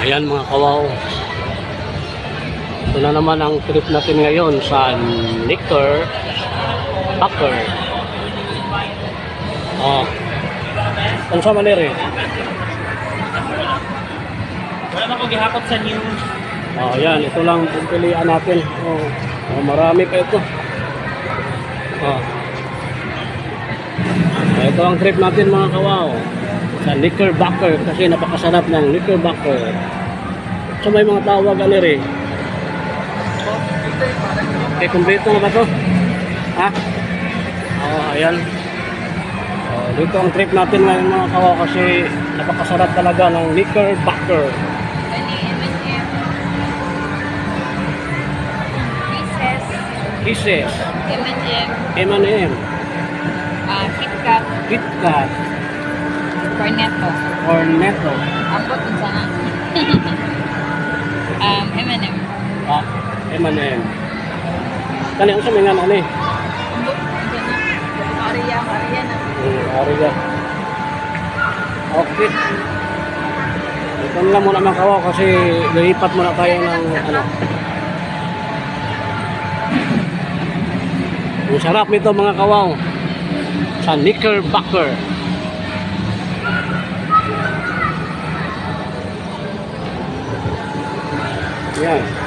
Ayan mga kawaw. Ito na naman ang trip natin ngayon sa Knickerbocker. Oh. Ano sa manere? Wala na ko gihakot sa news. Oh, yan. Ito lang ang pilihan natin. Oh. Oh, marami pa ito. Oh. Ito ang trip natin mga kawaw. Sa Knickerbocker kasi napakasarap ng Knickerbocker. So may mga tawag rin. Okay, kumpleto na ba ito? Ha? Oh, ayan. Oh, dito ang trip natin ngayon mga kawaw kasi napakasarap talaga ng Knickerbocker. Kisses. M&M. KitKat. KitKat. Cornetto. Cornetto. Ambot kung sana. M&M. Ah, M&M. Kani ang sa mga ano eh? Ambot kung sana. Maria na. Ariga. Okay. Ito na lang muna mga kawaw kasi lilipat muna tayo ng ano. Ang sarap nito mga kawaw sa Knickerbocker. Yan.